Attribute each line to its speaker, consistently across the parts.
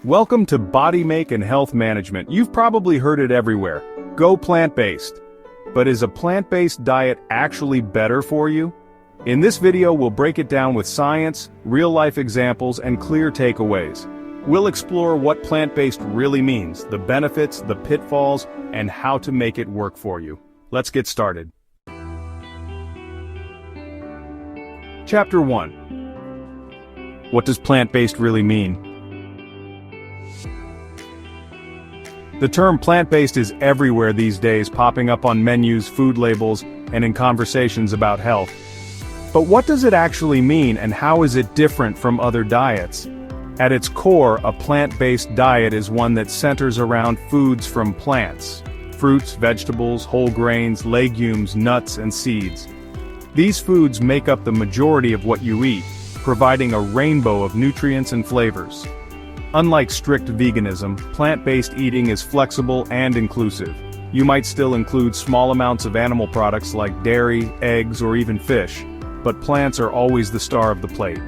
Speaker 1: Welcome to Body Make and Health Management. You've probably heard it everywhere. Go plant-based. But is a plant-based diet actually better for you? In this video, we'll break it down with science, real-life examples, and clear takeaways. We'll explore what plant-based really means, the benefits, the pitfalls, and how to make it work for you. Let's get started. Chapter 1. What does plant-based really mean? The term plant-based is everywhere these days, popping up on menus, food labels, and in conversations about health. But what does it actually mean, and how is it different from other diets? At its core, a plant-based diet is one that centers around foods from plants: fruits, vegetables, whole grains, legumes, nuts, and seeds. These foods make up the majority of what you eat, providing a rainbow of nutrients and flavors. Unlike strict veganism, plant-based eating is flexible and inclusive. You might still include small amounts of animal products like dairy, eggs, or even fish, but plants are always the star of the plate.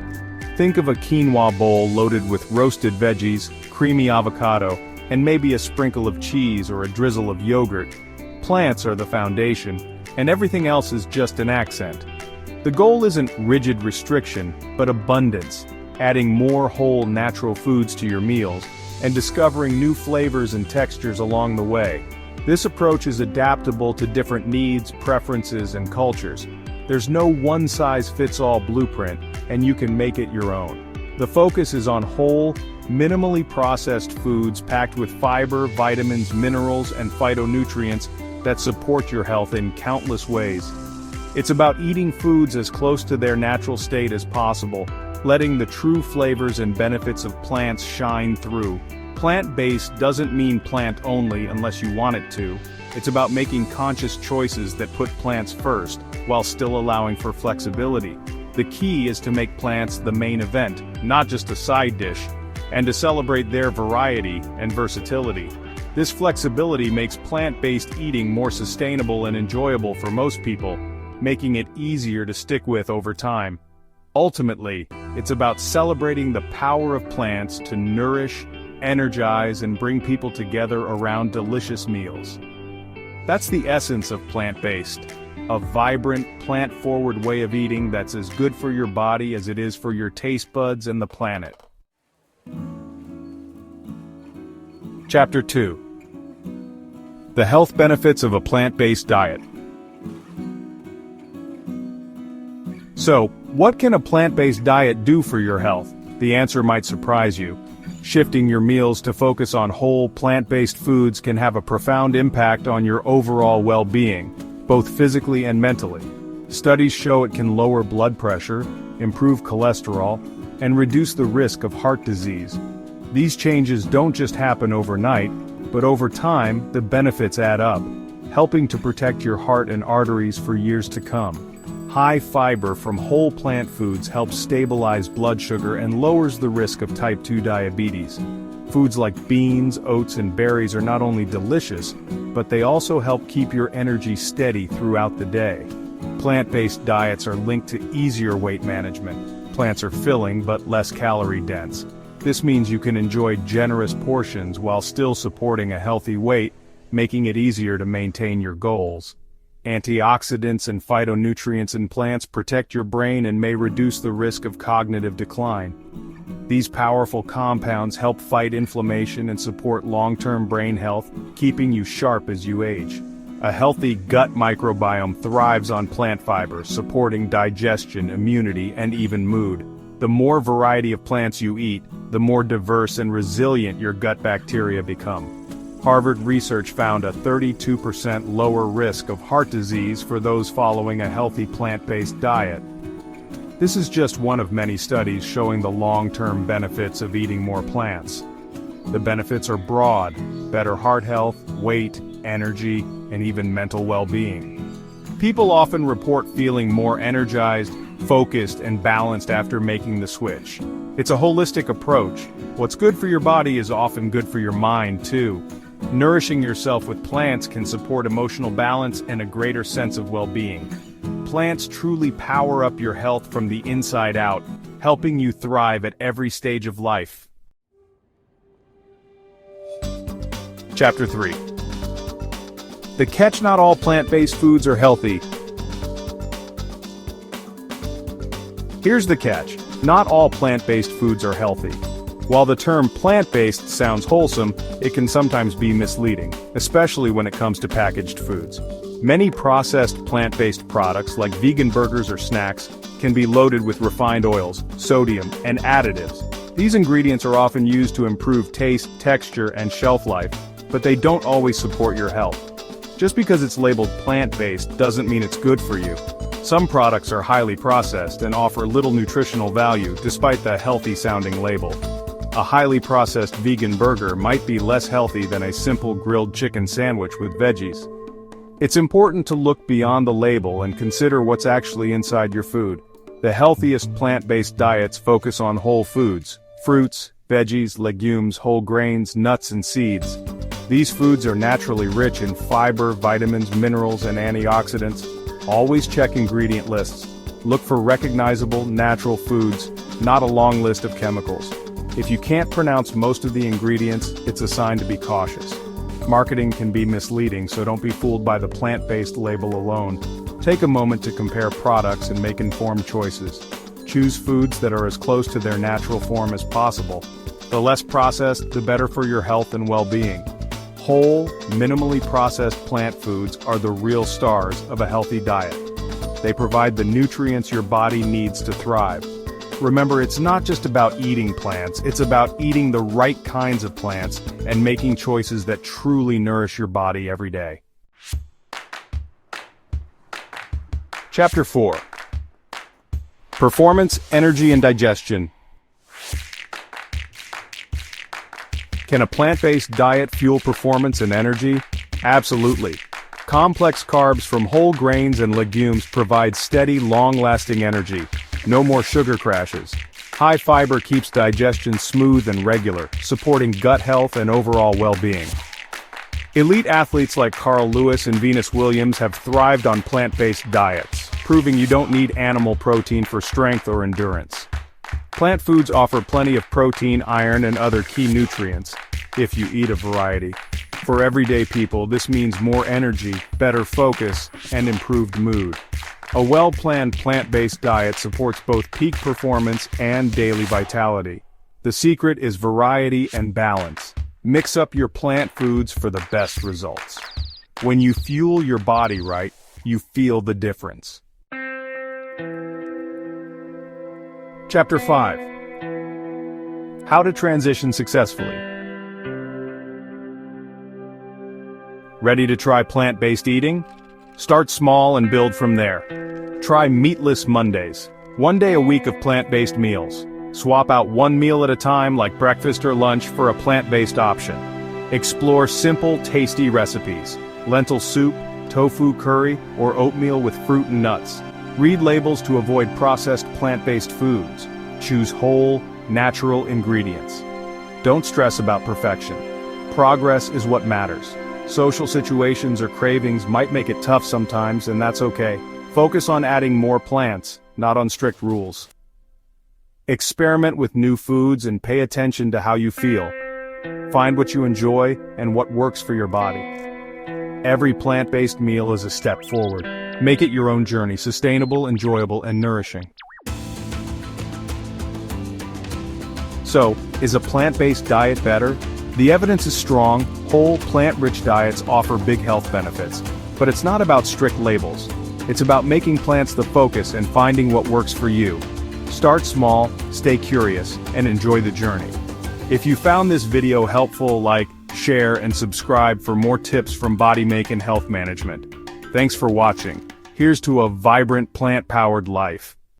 Speaker 1: Think of a quinoa bowl loaded with roasted veggies, creamy avocado, and maybe a sprinkle of cheese or a drizzle of yogurt. Plants are the foundation, and everything else is just an accent. The goal isn't rigid restriction, but abundance. Adding more whole, natural foods to your meals, and discovering new flavors and textures along the way. This approach is adaptable to different needs, preferences, and cultures. There's no one-size-fits-all blueprint, and you can make it your own. The focus is on whole, minimally processed foods packed with fiber, vitamins, minerals, and phytonutrients that support your health in countless ways. It's about eating foods as close to their natural state as possible, letting the true flavors and benefits of plants shine through. Plant-based doesn't mean plant-only unless you want it to. It's about making conscious choices that put plants first, while still allowing for flexibility. The key is to make plants the main event, not just a side dish, and to celebrate their variety and versatility. This flexibility makes plant-based eating more sustainable and enjoyable for most people, making it easier to stick with over time. Ultimately, it's about celebrating the power of plants to nourish, energize, and bring people together around delicious meals. That's the essence of plant-based, a vibrant, plant-forward way of eating that's as good for your body as it is for your taste buds and the planet. Chapter 2. The health benefits of a plant-based diet. So, what can a plant-based diet do for your health? The answer might surprise you. Shifting your meals to focus on whole, plant-based foods can have a profound impact on your overall well-being, both physically and mentally. Studies show it can lower blood pressure, improve cholesterol, and reduce the risk of heart disease. These changes don't just happen overnight, but over time, the benefits add up, helping to protect your heart and arteries for years to come. High fiber from whole plant foods helps stabilize blood sugar and lowers the risk of type 2 diabetes. Foods like beans, oats, and berries are not only delicious, but they also help keep your energy steady throughout the day. Plant-based diets are linked to easier weight management. Plants are filling but less calorie dense. This means you can enjoy generous portions while still supporting a healthy weight, making it easier to maintain your goals. Antioxidants and phytonutrients in plants protect your brain and may reduce the risk of cognitive decline. These powerful compounds help fight inflammation and support long-term brain health, keeping you sharp as you age. A healthy gut microbiome thrives on plant fibers, supporting digestion, immunity, and even mood. The more variety of plants you eat, the more diverse and resilient your gut bacteria become. Harvard research found a 32% lower risk of heart disease for those following a healthy plant-based diet. This is just one of many studies showing the long-term benefits of eating more plants. The benefits are broad: better heart health, weight, energy, and even mental well-being. People often report feeling more energized, focused, and balanced after making the switch. It's a holistic approach. What's good for your body is often good for your mind, too. Nourishing yourself with plants can support emotional balance and a greater sense of well-being. Plants truly power up your health from the inside out, helping you thrive at every stage of life. Chapter 3. The catch: not all plant-based foods are healthy. Here's the catch: not all plant-based foods are healthy. While the term plant-based sounds wholesome, it can sometimes be misleading, especially when it comes to packaged foods. Many processed plant-based products, like vegan burgers or snacks, can be loaded with refined oils, sodium, and additives. These ingredients are often used to improve taste, texture, and shelf life, but they don't always support your health. Just because it's labeled plant-based doesn't mean it's good for you. Some products are highly processed and offer little nutritional value despite the healthy-sounding label. A highly processed vegan burger might be less healthy than a simple grilled chicken sandwich with veggies. It's important to look beyond the label and consider what's actually inside your food. The healthiest plant-based diets focus on whole foods: fruits, veggies, legumes, whole grains, nuts, and seeds. These foods are naturally rich in fiber, vitamins, minerals, and antioxidants. Always check ingredient lists. Look for recognizable, natural foods, not a long list of chemicals. If you can't pronounce most of the ingredients, it's a sign to be cautious. Marketing can be misleading, so don't be fooled by the plant-based label alone. Take a moment to compare products and make informed choices. Choose foods that are as close to their natural form as possible. The less processed, the better for your health and well-being. Whole, minimally processed plant foods are the real stars of a healthy diet. They provide the nutrients your body needs to thrive. Remember, it's not just about eating plants, it's about eating the right kinds of plants and making choices that truly nourish your body every day. Chapter 4. Performance, Energy, and Digestion. Can a plant-based diet fuel performance and energy? Absolutely. Complex carbs from whole grains and legumes provide steady, long-lasting energy. No more sugar crashes. High fiber keeps digestion smooth and regular, supporting gut health and overall well-being. Elite athletes like Carl Lewis and Venus Williams have thrived on plant-based diets, proving you don't need animal protein for strength or endurance. Plant foods offer plenty of protein, iron, and other key nutrients, if you eat a variety. For everyday people, this means more energy, better focus, and improved mood. A well-planned plant-based diet supports both peak performance and daily vitality. The secret is variety and balance. Mix up your plant foods for the best results. When you fuel your body right, you feel the difference. Chapter 5. How to transition successfully. Ready to try plant-based eating? Start small and build from there. Try Meatless Mondays. One day a week of plant-based meals. Swap out one meal at a time, like breakfast or lunch, for a plant-based option. Explore simple, tasty recipes: lentil soup, tofu curry, or oatmeal with fruit and nuts. Read labels to avoid processed plant-based foods. Choose whole, natural ingredients. Don't stress about perfection. Progress is what matters. Social situations or cravings might make it tough sometimes, and that's okay. Focus on adding more plants, not on strict rules. Experiment with new foods and pay attention to how you feel. Find what you enjoy and what works for your body. Every plant-based meal is a step forward. Make it your own journey, sustainable, enjoyable, and nourishing. So, is a plant-based diet better? The evidence is strong. Whole, plant-rich diets offer big health benefits. But it's not about strict labels. It's about making plants the focus and finding what works for you. Start small, stay curious, and enjoy the journey. If you found this video helpful, like, share, and subscribe for more tips from Body Make and Health Management. Thanks for watching. Here's to a vibrant, plant-powered life.